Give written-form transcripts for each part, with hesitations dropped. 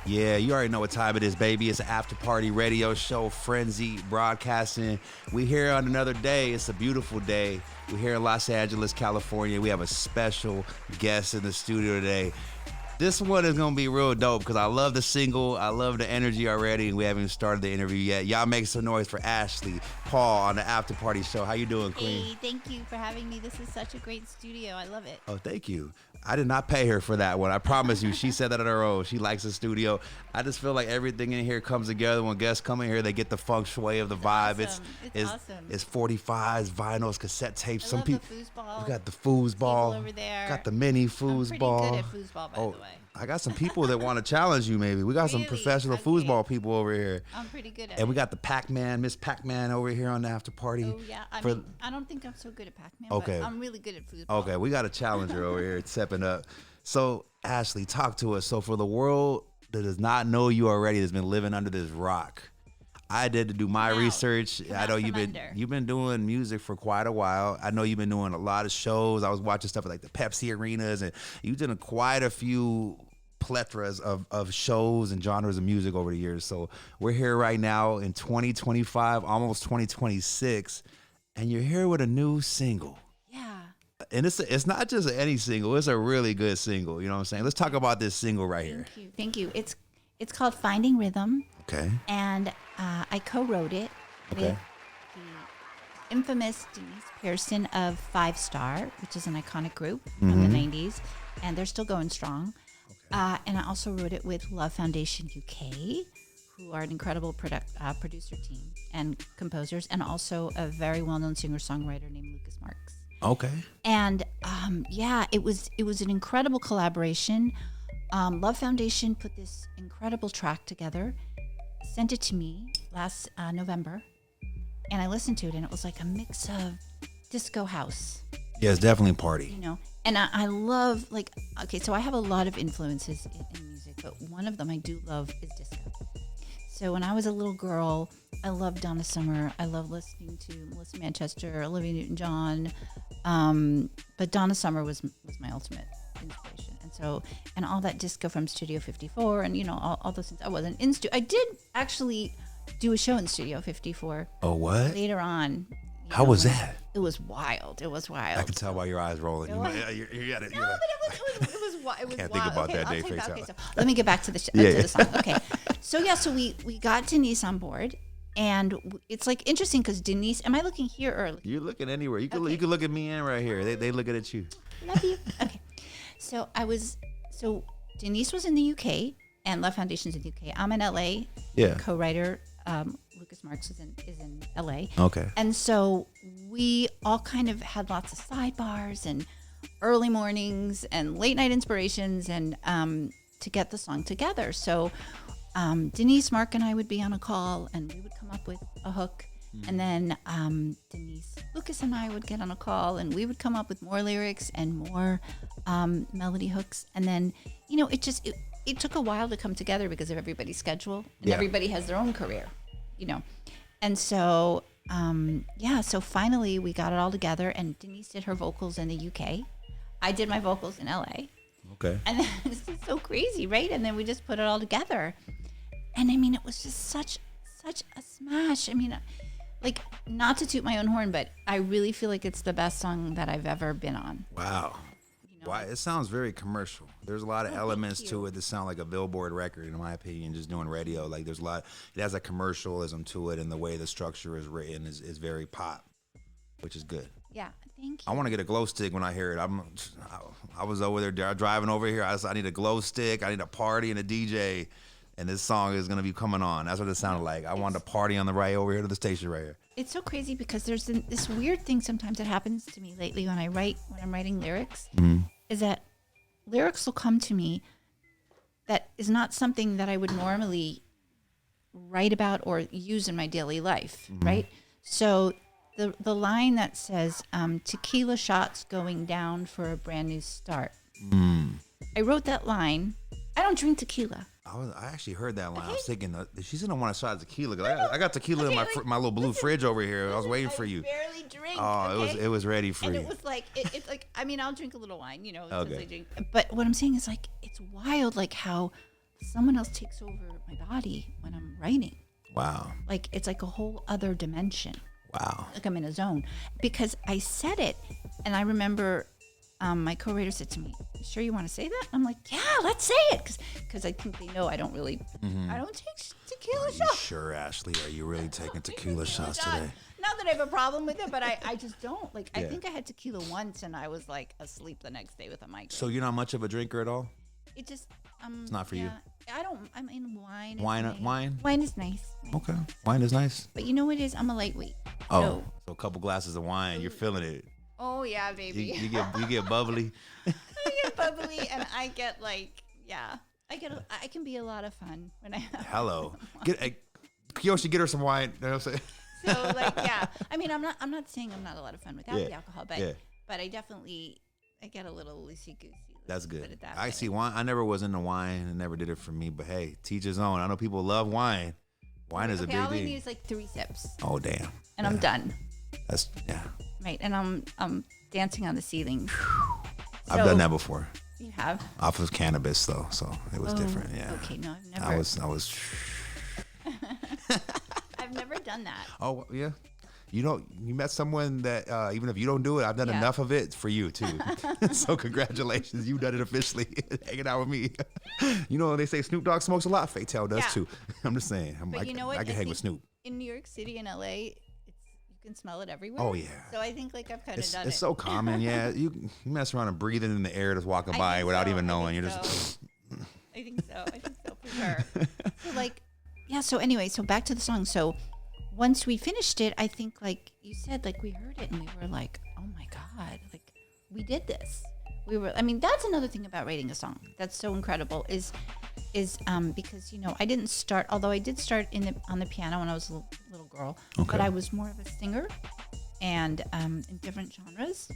Yeah, you already know what time it is, baby. It's an after party radio show, Frenzy Broadcasting. We here on another day. It's a beautiful day. We're here in Los Angeles, California. We have a special guest in the studio today. This one is going to be real dope because I love the single. I love the energy already, and we haven't even started the interview yet. Y'all make some noise for Ashley Paul on the After Party Show. How you doing, Queen? Hey, thank you for having me. This is such a great studio. I love it. Oh, thank you. I did not pay her for that one. I promise you. She said that on her own. She likes the studio. I just feel like everything in here comes together. When guests come in here, they get the feng shui of the vibe. Awesome. It's awesome. It's 45s, vinyls, cassette tapes. I love the foosball. We got the foosball over there. Got the mini foosball. I'm pretty good at foosball, by the way. I got some people that want to challenge you, maybe. We got some professional Okay. foosball people over here. I'm pretty good at it. And we got the Pac-Man, Miss Pac-Man over here on the after party. Oh, yeah. I mean, I don't think I'm so good at Pac-Man, Okay. but I'm really good at foosball. Okay, we got a challenger over here stepping up. So, Ashley, talk to us. So, for the world that does not know you already, that's been living under this rock, I did to do my research. I know you've been doing music for quite a while. I know you've been doing a lot of shows. I was watching stuff like the Pepsi arenas, and you've done quite a few plethoras of shows and genres of music over the years. So we're here right now in 2025, almost 2026, and you're here with a new single. Yeah. And it's not just any single, it's a really good single. You know what I'm saying? Let's talk about this single right here. Thank you. It's called Finding Rhythm. Okay. And I co-wrote it with the infamous Denise Pearson of Five Star, which is an iconic group from the 90s, and they're still going strong. And I also wrote it with Love Foundation UK, who are an incredible producer team and composers, and also a very well-known singer-songwriter named Lucas Marks. Okay. And it was an incredible collaboration. Love Foundation put this incredible track together, sent it to me last November, and I listened to it, and it was like a mix of disco house. Yeah, it's definitely a party. You know, and I love, so I have a lot of influences in music, but one of them I do love is disco. So when I was a little girl, I loved Donna Summer. I loved listening to Melissa Manchester, Olivia Newton-John. But Donna Summer was my ultimate inspiration. And all that disco from Studio 54 and, you know, all those things. I wasn't in studio. I did actually do a show in Studio 54. Oh, what? Later on. How was that? It was wild. It was wild. I can tell by your eyes rolling. It was wild. Can't think about that day. Okay, so let me get back to the the song. Okay, so we got Denise on board, and it's like interesting because Denise. Am I looking here or? You're looking anywhere. You can look at me and right here. They looking at you. Love you. Okay, so Denise was in the UK, and Love Foundation's in the UK. I'm in LA. Yeah. Co-writer. Lucas Marks is in LA. Okay. And so we all kind of had lots of sidebars and early mornings and late night inspirations and to get the song together. So Denise, Mark, and I would be on a call and we would come up with a hook. And then Denise, Lucas, and I would get on a call and we would come up with more lyrics and more melody hooks. And then, you know, it took a while to come together because of everybody's schedule and everybody has their own career, you know. And so, so finally we got it all together and Denise did her vocals in the UK. I did my vocals in LA. Okay. And then this is so crazy, right? And then we just put it all together. And I mean, it was just such a smash. I mean, like, not to toot my own horn, but I really feel like it's the best song that I've ever been on. Wow. Why it sounds very commercial. There's a lot of elements to it that sound like a Billboard record, in my opinion. Just doing radio, like there's a lot. It has a commercialism to it, and the way the structure is written is very pop, which is good. Yeah, thank you. I want to get a glow stick when I hear it. I was over there driving over here. I need a glow stick. I need a party and a DJ, and this song is gonna be coming on. That's what it sounded like. I wanted to party on the right over here to the station right here. It's so crazy because there's this weird thing sometimes that happens to me lately when I'm writing lyrics. Mm-hmm. Is that lyrics will come to me that is not something that I would normally write about or use in my daily life, right? So the line that says, tequila shots going down for a brand new start. I wrote that line. I don't drink tequila. I actually heard that line. I was Okay. thinking, she's gonna want a shot of tequila. 'Cause I got tequila in my little blue fridge over here. I was waiting for you. Barely drink. Oh, Okay? it was ready for And you. it was like it's like I mean I'll drink a little wine, since Okay. I drink. But what I'm saying is like it's wild, like how someone else takes over my body when I'm writing. Wow. Like it's like a whole other dimension. Wow. Like I'm in a zone because I said it, and I remember my co-writer said to me, "You sure you want to say that?" I'm like, "Yeah, let's say it," because I think they know I don't really, I don't take tequila Are you shots. sure, Ashley? Are you really taking tequila shots today? Not that I have a problem with it, but I just don't. Like, I Yeah. think I had tequila once, and I was like asleep the next day with a migraine. So you're not much of a drinker at all? It just, It's not for you? I don't. I mean, wine. Wine? Wine is nice. Okay. Wine is nice. But you know what it is? I'm a lightweight. Oh, so a couple glasses of wine, you're feeling it. Oh yeah, baby. You get bubbly. I get bubbly, and I get like, I can be a lot of fun when I have. Hello. Kiyoshi, get her some wine. You know what I'm saying? So like, yeah. I mean, I'm not saying I'm not a lot of fun without the alcohol, but I definitely I get a little loosey goosey. That's good. I see wine. I never was into wine and never did it for me, but hey, teach his own. I know people love wine. Wine is a big all I thing. need is like 3 sips, Oh damn. and I'm done. That's Right, and I'm dancing on the ceiling. I've done that before. You have? Off of cannabis though, so it was different. Yeah. Okay, no, I've never. I was. I've never done that. Oh yeah. You met someone that even if you don't do it, I've done Yeah. enough of it for you too. So congratulations, you done it officially, hanging out with me. They say Snoop Dogg smokes a lot. Fatell does Yeah. too. I'm just saying. But you know what? I can hang with Snoop. In New York City and LA, you can smell it everywhere. Oh, yeah. So I think like I've kind of done it. It's so common. Yeah, you mess around and breathing in the air just walking I by think without so. even I knowing. think You're just. I think so for sure. So like, yeah. So anyway, so back to the song. So once we finished it, I think like you said, like we heard it and we were like, oh my god, like we did this. I mean, that's another thing about writing a song that's so incredible is because I didn't start, although I did start on the piano when I was a little girl, Okay. but I was more of a singer and in different genres.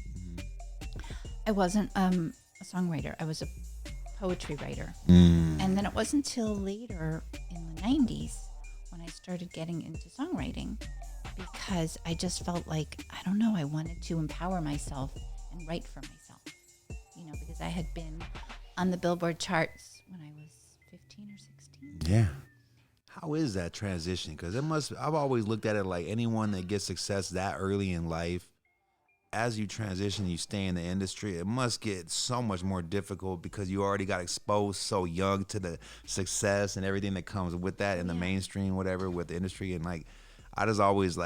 I wasn't a songwriter. I was a poetry writer. And then it wasn't until later in the 90s when I started getting into songwriting because I just felt like, I don't know, I wanted to empower myself and write for myself. Because I had been on the Billboard charts when I was 15 or 16. Yeah. How is that transition? Because I've always looked at it like anyone that gets success that early in life, as you transition, you stay in the industry, it must get so much more difficult because you already got exposed so young to the success and everything that comes with that in the mainstream, whatever, with the industry. And like, I just always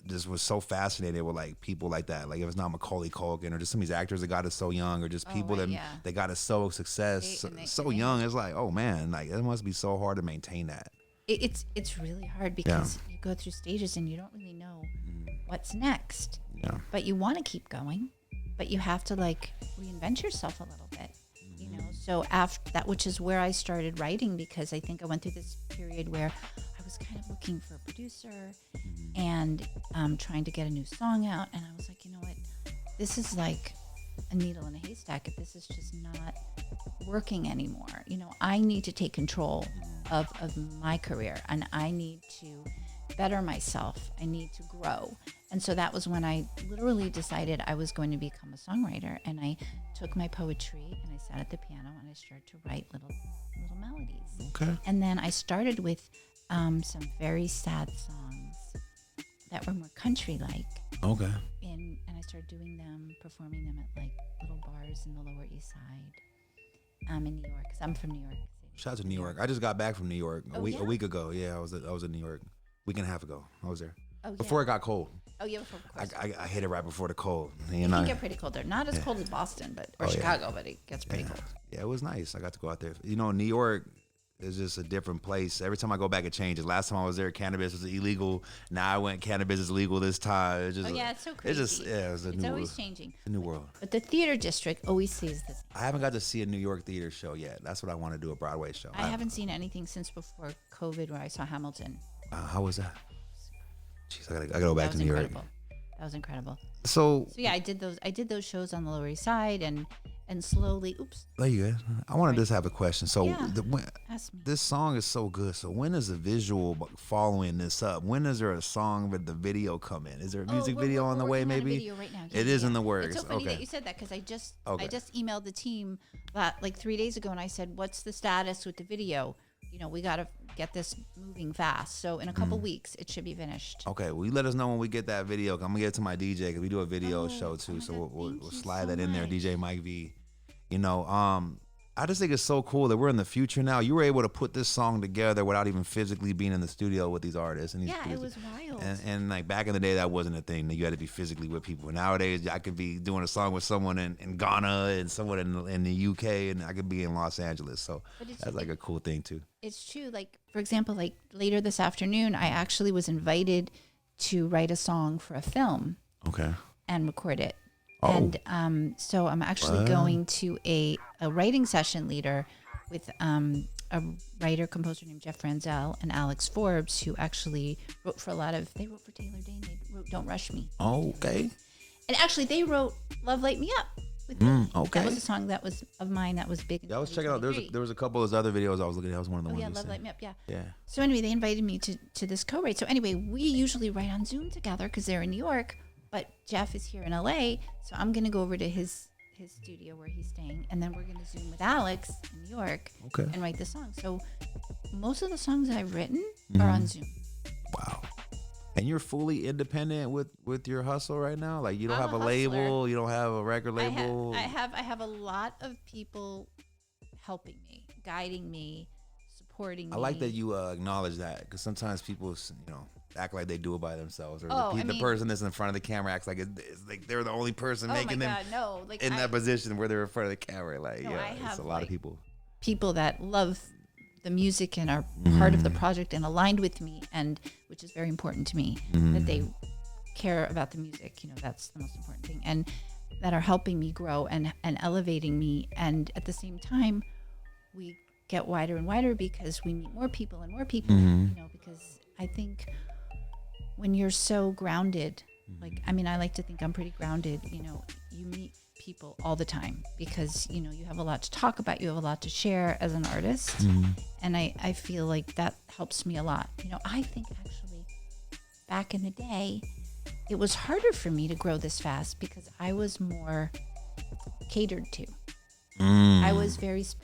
just was so fascinated with like people like that. Like if it's not Macaulay Culkin or just some of these actors that got us so young or just people that got us so success so young. It's like, oh man, like it must be so hard to maintain that. It's really hard because you go through stages and you don't really know what's next. Yeah. But you want to keep going, but you have to like reinvent yourself a little bit. So after that, which is where I started writing, because I think I went through this period where I was kind of looking for a producer and trying to get a new song out. And I was like, you know what? This is like a needle in a haystack. If this is just not working anymore, I need to take control of my career and I need to better myself. I need to grow. And so that was when I literally decided I was going to become a songwriter. And I took my poetry and I sat at the piano and I started to write little melodies. Okay. And then I started with some very sad songs that were more country-like. Okay. And I started doing them, performing them at like little bars in the Lower East Side in New York, because I'm from New York. Shout out to New York. I just got back from New York a week ago. Yeah, I was in New York week and a half ago. I was there before it got cold. Oh yeah, before, of course. I hit it right before the cold. It can get pretty cold there. Not as cold as Boston, or Chicago, but it gets pretty cold. Yeah, it was nice. I got to go out there. New York is just a different place. Every time I go back, it changes. Last time I was there, cannabis was illegal. Now I went, cannabis is legal this time. It's just, it's so crazy. It's always changing. A new world. But the theater district always stays the same. I haven't got to see a New York theater show yet. That's what I want to do, a Broadway show. I haven't seen anything since before COVID where I saw Hamilton. How was that? Jeez, I gotta go back to New York. That was incredible. So yeah, I did those shows on the Lower East Side, and and slowly, oops. There you go. I want to just have a question. So Yeah. Ask me. this song is so good. So when is the visual following this up? When is there a song with the video come in? Is there a music video on the way? Maybe a video right now. it is in the works. It's so funny okay. that you said that because I just Okay. emailed the team like 3 days ago and I said, "What's the status with the video? You know, we got to get this moving fast. So in a couple weeks, it should be finished." Okay, well, you let us know when we get that video. I'm gonna get it to my DJ because we do a video show too. my So God, we'll thank you slide so that in there, much. DJ Mike V. You know, I just think it's so cool that we're in the future now. You were able to put this song together without even physically being in the studio with these artists and these Yeah, it producers. was wild. And like back in the day, that wasn't a thing. You had to be physically with people. Nowadays, I could be doing a song with someone in Ghana and someone in the UK, and I could be in Los Angeles. So that's like a cool thing too. It's true. Like, for example, like later this afternoon, I actually was invited to write a song for a film Okay. and record it. Oh. And so I'm actually going to a writing session later with a writer composer named Jeff Frenzeell and Alex Forbes, who actually wrote for they wrote for Taylor Dane. They wrote Don't Rush Me. Okay. And actually they wrote Love Light Me Up with me. Okay. That was a song that was of mine that was big. In Yeah, I was checking out. There was a couple of those other videos I was looking at. That was one of the Oh ones. yeah, you Love sent. Light Me Up, yeah. Yeah. So anyway, they invited me to this co-write. So anyway, we usually write on Zoom together because they're in New York, but Jeff is here in LA. So I'm gonna go over to his studio where he's staying, and then we're gonna Zoom with Alex in New York Okay. and write the song. So most of the songs I've written are on Zoom. Wow. And you're fully independent with your hustle right now? Like you don't I'm have a a label, hustler. you don't have a record label. I have a lot of people helping me, guiding me, supporting me. I like that you acknowledge that because sometimes people, act like they do it by themselves, or Oh, the person that's in front of the camera acts like it's like they're the only person Oh my making them God, no! Like in that position where they're in front of the camera. Like, No, yeah, I it's have, a lot of like, people. people that love the music and are part of the project and aligned with me, and which is very important to me, that they care about the music. You know, that's the most important thing, and that are helping me grow and elevating me. And at the same time, we get wider and wider because we meet more people and more people. You know, because I think when you're so grounded, like, I mean, I like to think I'm pretty grounded. You know, you meet people all the time because, you know, you have a lot to talk about, you have a lot to share as an artist. And I feel like that helps me a lot. You know, I think actually back in the day, it was harder for me to grow this fast because I was more catered to. I was very spoiled.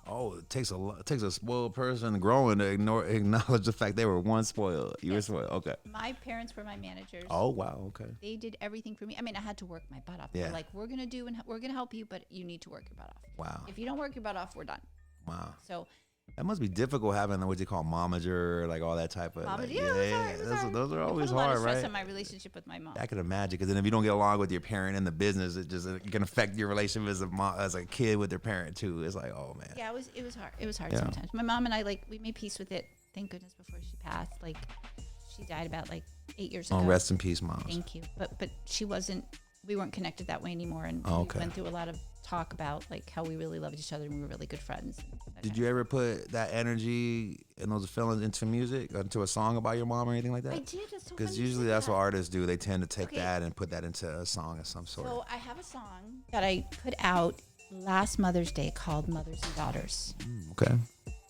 Oh, it takes a spoiled person growing to acknowledge the fact they were once spoiled. You were spoiled. Okay. My parents were my managers. Oh wow. Okay. They did everything for me. I mean, I had to work my butt off. Yeah. They're like, we're gonna help you, but you need to work your butt off. Wow. If you don't work your butt off, we're done. Wow. So That must be difficult having what you call momager, like all that type of. Mama, like, yeah, it was hard. those are I always put a lot hard, of stress right? on my relationship with my mom. I can imagine, because then if you don't get along with your parent in the business, it can affect your relationship as a kid with their parent too. It's like, oh man. Yeah, it was hard. It was hard Yeah. sometimes. My mom and I, like, we made peace with it. Thank goodness before she passed. Like, she died about like 8 years ago. Oh, rest in peace, moms. Thank you. But we weren't connected that way anymore, and Oh, okay. we went through a lot of talk about like how we really loved each other and we were really good friends. Did you ever put that energy and those feelings into music, into a song about your mom or anything like that? I did. It's so Because funny you usually say that's that. what artists do. They tend to take Okay. that and put that into a song of some sort. So I have a song that I put out last Mother's Day called Mothers and Daughters. Okay.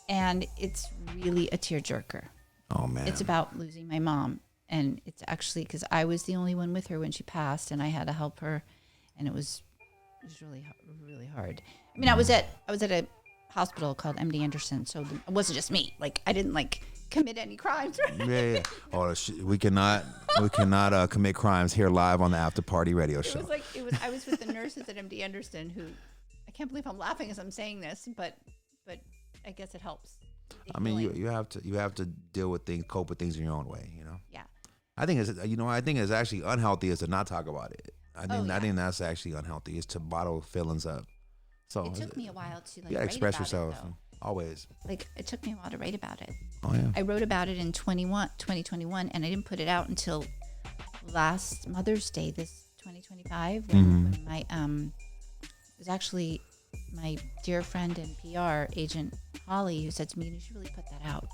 And it's really a tearjerker. Oh man. It's about losing my mom. And it's actually because I was the only one with her when she passed and I had to help her. And it was really, really hard. I mean, I was at a hospital called MD Anderson. So it wasn't just me. Like, I didn't like commit any crimes. Yeah. Oh, we cannot commit crimes here live on the After Party Radio Show. I was with the nurses at MD Anderson who, I can't believe I'm laughing as I'm saying this, but I guess it helps. I mean, you have to deal with things, cope with things in your own way, you know. Yeah. I think it's actually unhealthy is to not talk about it. I think that's actually unhealthy is to bottle feelings up. So It took me a while to like you gotta write express about yourself it, though. always. Like, it took me a while to write about it. Oh yeah. I wrote about it in 2021, and I didn't put it out until last Mother's Day, this 2025, when my it was actually my dear friend and PR agent Holly who said to me, "You should really put that out."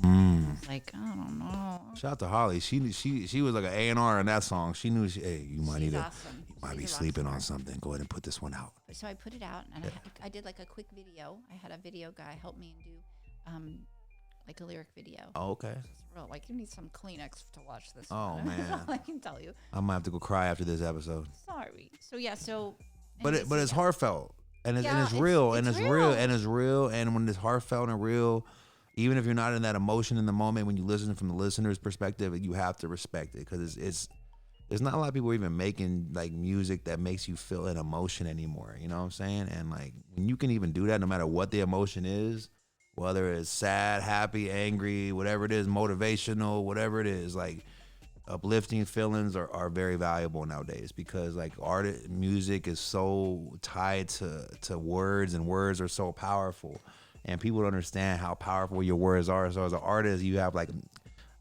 And I was like, I don't know. Shout out to Holly. She was like an A&R in that song. She knew, hey, you might She's need awesome. Might be sleeping on something. Go ahead and put this one out. So I put it out, and I did like a quick video. I had a video guy help me and do like a lyric video. Oh, okay. It's real. Like, you need some Kleenex to watch this. Oh, one. man. That's all I can tell you. I might have to go cry after this episode. Sorry. So yeah. So. But it's heartfelt, and it's Yeah, real, it's and it's real. real, and it's real, and when it's heartfelt and real, even if you're not in that emotion in the moment, when you listen from the listener's perspective, you have to respect it, because it's there's not a lot of people even making like music that makes you feel an emotion anymore. You know what I'm saying? And like when you can even do that, no matter what the emotion is, whether it's sad, happy, angry, whatever it is, motivational, whatever it is, like uplifting feelings are very valuable nowadays, because like music is so tied to words, and words are so powerful, and people don't understand how powerful your words are. So as an artist, you have like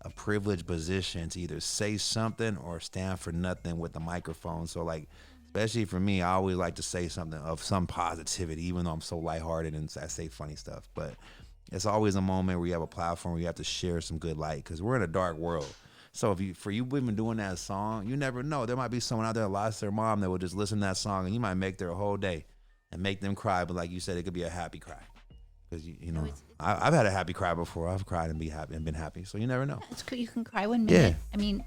a privileged position to either say something or stand for nothing with the microphone. So like, especially for me, I always like to say something of some positivity, even though I'm so lighthearted and I say funny stuff. But it's always a moment where you have a platform where you have to share some good light, because we're in a dark world. So for you women doing that song, you never know. There might be someone out there that lost their mom that will just listen to that song, and you might make their whole day and make them cry. But like you said, it could be a happy cry. Because you know, I've had a happy cry before. I've cried and been happy. So you never know. It's cool. You can cry 1 minute. Yeah. I mean,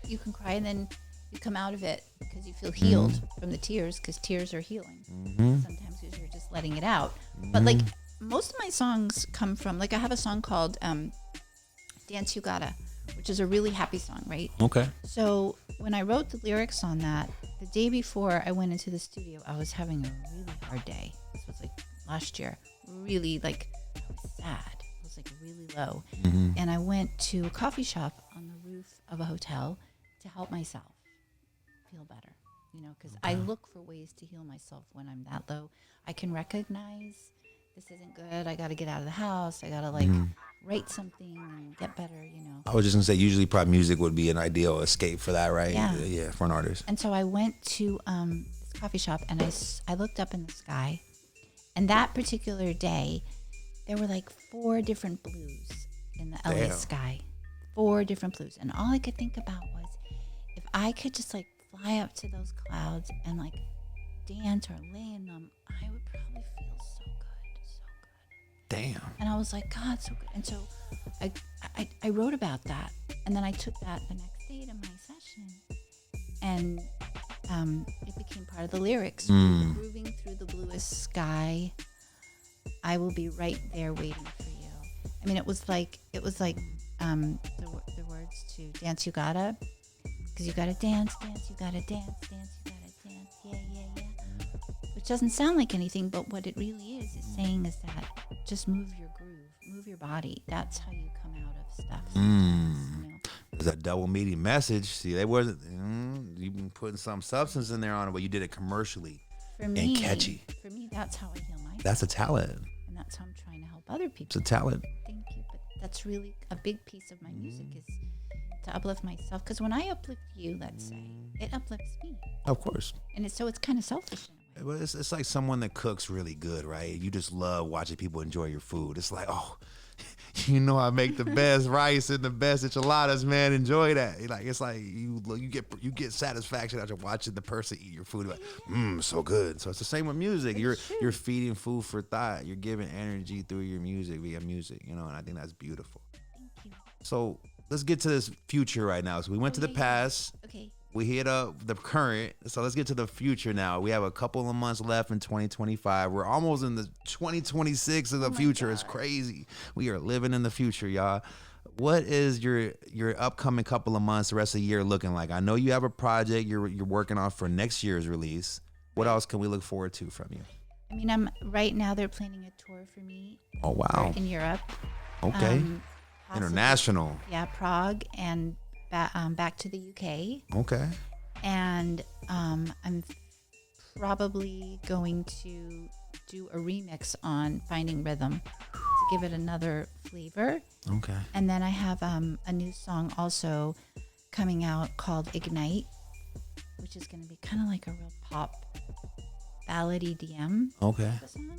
you can cry and then you come out of it because you feel healed from the tears, because tears are healing. Sometimes because you're just letting it out. But like most of my songs come from, like I have a song called Dance You Gotta, which is a really happy song, right? Okay. So when I wrote the lyrics on that, the day before I went into the studio, I was having a really hard day. This was like last year. Really, like, I was sad. I was like really low. And I went to a coffee shop on the roof of a hotel to help myself feel better, you know, because I look for ways to heal myself when I'm that low. I can recognize this isn't good. I got to get out of the house. I got to like write something and get better, you know. I was just gonna say, usually probably music would be an ideal escape for that, right? Yeah, for an artist. And so I went to this coffee shop, and I looked up in the sky. And that particular day, there were like 4 different blues in the LA sky. 4 different blues. And all I could think about was, if I could just like fly up to those clouds and like dance or lay in them, I would probably feel so good, so good. Damn. And I was like, God, so good. And so I wrote about that. And then I took that the next day to my session. And it became part of the lyrics. Moving through the bluest sky, I will be right there waiting for you. I mean, it was like the words to Dance You Gotta, because you gotta dance, you gotta dance, you gotta dance, yeah. Which doesn't sound like anything, but what it really is saying is that just move your groove, move your body. That's how you come out of stuff. You know? There's a double meaning message. See, they wasn't. You've been putting some substance in there on it, but you did it commercially and catchy. For me, that's how I heal myself. That's a talent. And that's how I'm trying to help other people. It's a talent. Thank you. But that's really a big piece of my music, is to uplift myself. Because when I uplift you, let's say, it uplifts me. Of course. And it's kind of selfish in a way. Well, it's like someone that cooks really good, right? You just love watching people enjoy your food. It's like, oh, you know, I make the best rice and the best enchiladas, man. Enjoy that. Like, it's like you get satisfaction after watching the person eat your food. Like, so good. So it's the same with music. You're feeding food for thought. You're giving energy through your music via music, you know, and I think that's beautiful. Thank you. So let's get to this future right now. So we went to the past. Okay. We hit up the current. So let's get to the future now. We have a couple of months left in 2025. We're almost in the 2026 of the future. It's crazy. We are living in the future, y'all. What is your upcoming couple of months, the rest of the year looking like? I know you have a project you're working on for next year's release. What else can we look forward to from you? I mean, right now they're planning a tour for me. Oh, wow. In Europe. Okay. International. Yeah, Prague and back to the UK. Okay. And I'm probably going to do a remix on Finding Rhythm to give it another flavor. Okay. And then I have a new song also coming out called Ignite, which is going to be kind of like a real pop ballad EDM okay song.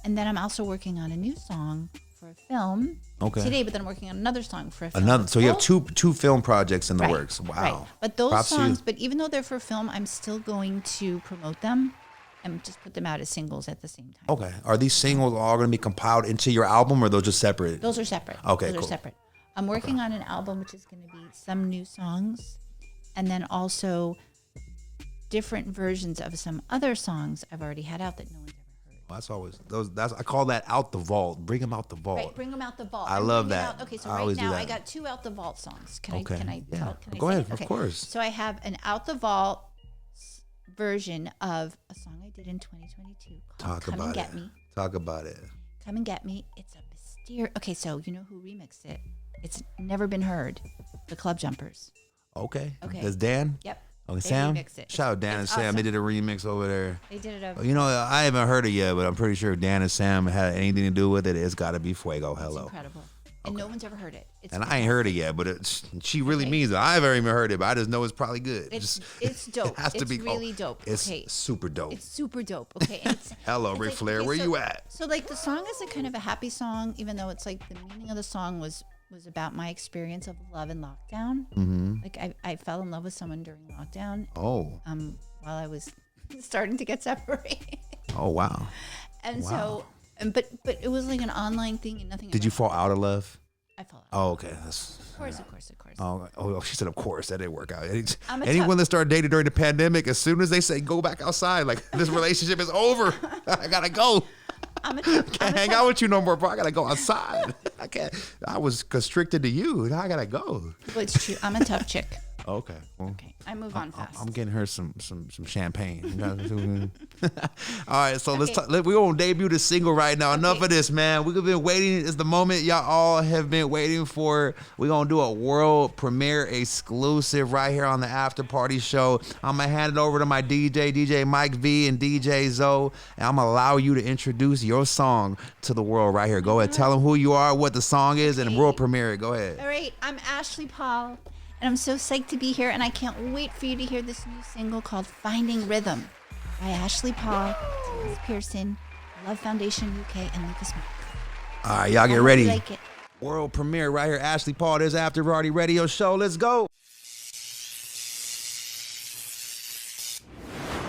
And then I'm also working on a new song for a film Okay. today, but then I'm working on another song for a film. Another. So you have Both- two film projects in the Right, works. Wow. Right. But those Props to you. songs, but even though they're for film, I'm still going to promote them and just put them out as singles at the same time. Okay. Are these singles all going to be compiled into your album, or those just separate? Those are separate. Okay, Those cool. are separate. I'm working on an album which is going to be some new songs, and then also different versions of some other songs I've already had out that no one's ever heard. Well, that's always those. That's I call that out the vault. Bring them out the vault. Right, bring them out the vault. I I'm love bringing that. out- okay, so I right always do now that. I got 2 out the vault songs. Can Okay, I? Can I? yeah. Can I Go say ahead, it? of Okay. course. So I have an out the vault version of a song I did in 2022 called Talk "Come about and Get it. Me." Talk about it. Come and Get Me. It's a mysterious. Okay, so you know who remixed it? It's never been heard. The Club Jumpers. Okay. Okay. That's Dan. Yep. Okay, They Sam. remixed it. Shout out Dan and It's Sam. They awesome. did a remix over there. They did it over. You know, I haven't heard it yet, but I'm pretty sure if Dan and Sam had anything to do with it, it's got to be Fuego. It's Hello. incredible. And no one's ever heard it. It's And I ain't heard it yet, but she really Okay. means it. I haven't even heard it, but I just know it's probably good. It's dope. It has to It's be really dope. It's Okay. super dope. It's super dope. Okay. And it's, Hello, it's Ric like- Flair. okay, Where so- you at? So like the song is a kind of a happy song, even though it's like the meaning of the song was about my experience of love in lockdown. Mm-hmm. Like I fell in love with someone during lockdown. Oh. While I was starting to get separated. Oh, wow. And Wow. so, but it was like an online thing and nothing. Did you fall out of love? I fell out. Oh, okay. That's, Of course. oh, she said, of course. That didn't work out. I'm a Anyone tough- that started dating during the pandemic, as soon as they say go back outside, like this relationship is over. I gotta go. I'm a Can't hang out with you no more, bro. I gotta go outside. I can't. I was constricted to you. Now I gotta go. Well, it's true. I'm a tough chick. Okay. Well, Okay, I move on fast. I'm getting her some champagne. All right, so let's Okay. talk. We're gonna debut the single right now. Enough of this, man. We've been waiting. It's the moment y'all all have been waiting for. We're gonna do a world premiere exclusive right here on the After Party Show. I'm gonna hand it over to my DJ Mike V and DJ Zoe, and I'm gonna allow you to introduce your song to the world right here. Go ahead, tell them who you are, what the song is, and world premiere it. Go ahead. All right, I'm Ashley Paul, and I'm so psyched to be here, and I can't wait for you to hear this new single called Finding Rhythm by Ashley Paul, Denise Pearson, Love Foundation UK, and Lucas Mark. All right, y'all get I hope you ready. like it. World premiere right here. Ashley Paul, this After Party Radio Show. Let's go.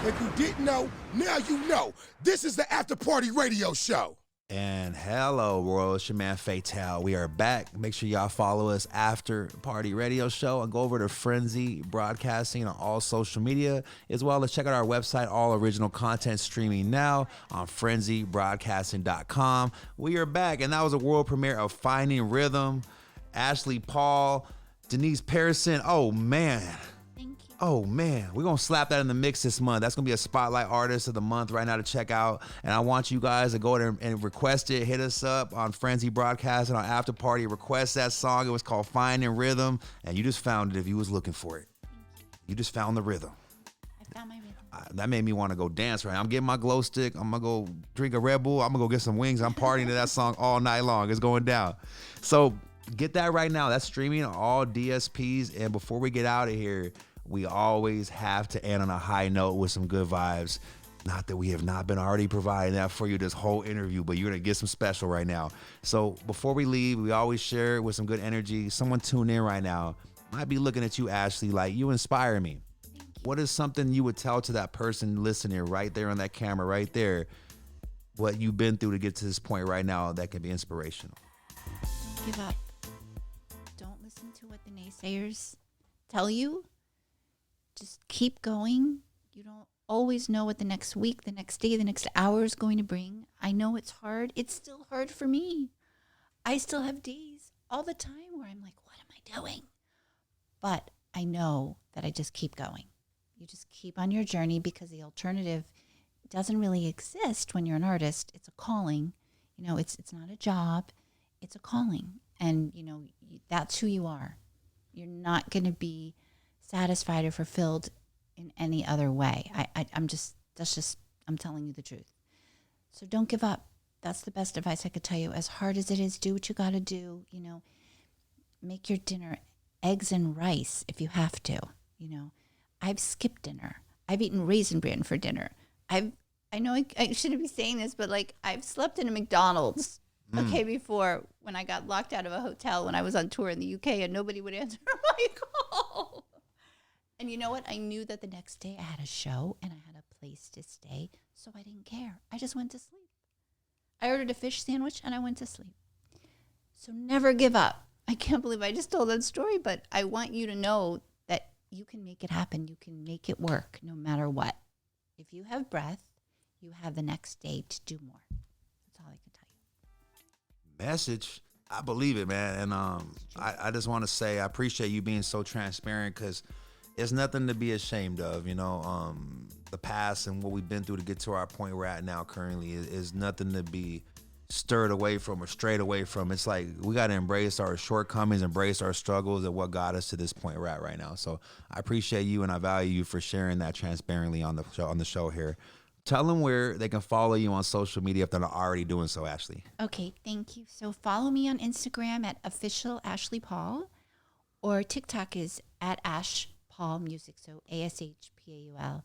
If you didn't know, now you know. This is the After Party Radio Show. And hello, world. It's your man Fatell. We are back. Make sure y'all follow us After Party Radio Show and go over to Frenzy Broadcasting on all social media, as well as check out our website. All original content streaming now on frenzeebroadcasting.com. We are back, and that was a world premiere of Finding Rhythm. Ashley Paul, Denise Pearson. Oh man. Thank you. Oh man, we're gonna slap that in the mix this month. That's gonna be a spotlight artist of the month right now to check out. And I want you guys to go there and request it. Hit us up on Frenzy Broadcasting on After Party. Request that song. It was called Finding Rhythm, and you just found it if you was looking for it. You just found the rhythm. I found my rhythm. That made me want to go dance right now. I'm getting my glow stick. I'm gonna go drink a Red Bull. I'm gonna go get some wings. I'm partying to that song all night long. It's going down. So get that right now. That's streaming on all DSPs. And before we get out of here, we always have to end on a high note with some good vibes. Not that we have not been already providing that for you this whole interview, but you're going to get some special right now. So before we leave, we always share with some good energy. Someone tune in right now might be looking at you, Ashley, like you inspire me. What is something you would tell to that person listening right there on that camera right there, what you've been through to get to this point right now that can be inspirational? Don't give up. Don't listen to what the naysayers tell you. Just keep going. You don't always know what the next week, the next day, the next hour is going to bring. I know it's hard. It's still hard for me. I still have days all the time where I'm like, what am I doing? But I know that I just keep going. You just keep on your journey because the alternative doesn't really exist when you're an artist. It's a calling. You know, it's not a job. It's a calling. And, you know, that's who you are. You're not going to be satisfied or fulfilled in any other way. I'm telling you the truth. So don't give up. That's the best advice I could tell you. As hard as it is, do what you got to do. You know, make your dinner eggs and rice if you have to. You know, I've skipped dinner. I've eaten Raisin Bran for dinner. I know I shouldn't be saying this, but like I've slept in a McDonald's Okay, before when I got locked out of a hotel when I was on tour in the UK and nobody would answer my call. And you know what? I knew that the next day I had a show and I had a place to stay, so I didn't care. I just went to sleep. I ordered a fish sandwich and I went to sleep. So never give up. I can't believe I just told that story, but I want you to know that you can make it happen. You can make it work no matter what. If you have breath, you have the next day to do more. That's all I can tell you. Message. I believe it, man. And I just want to say I appreciate you being so transparent, because it's nothing to be ashamed of. The past and what we've been through to get to our point we're at now currently is nothing to be stirred away from or strayed away from. It's like we got to embrace our shortcomings, embrace our struggles, and what got us to this point we're at right now. So I appreciate you and I value you for sharing that transparently on the show here. Tell them where they can follow you on social media if they're not already doing so, Ashley. Okay, thank you. So follow me on Instagram at official Ashley Paul, or TikTok is at Ash Paul Music, so ASHPAUL.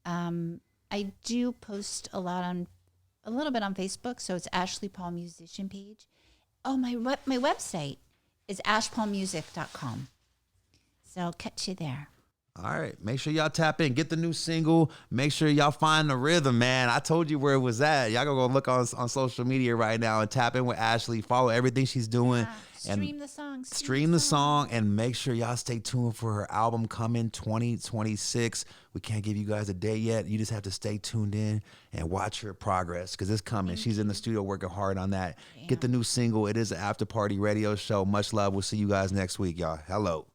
I do post a little bit on Facebook, so it's Ashley Paul Musician page. Oh, my website is ashpaulmusic.com. So I'll catch you there. All right. Make sure y'all tap in. Get the new single. Make sure y'all find the rhythm, man. I told you where it was at. Y'all gonna go look on social media right now and tap in with Ashley. Follow everything she's doing. Stream the song. Stream the song, and make sure y'all stay tuned for her album coming 2026. We can't give you guys a date yet. You just have to stay tuned in and watch her progress, because it's coming. She's in the studio working hard on that. Get the new single. It is an after party radio show. Much love. We'll see you guys next week, y'all. Hello.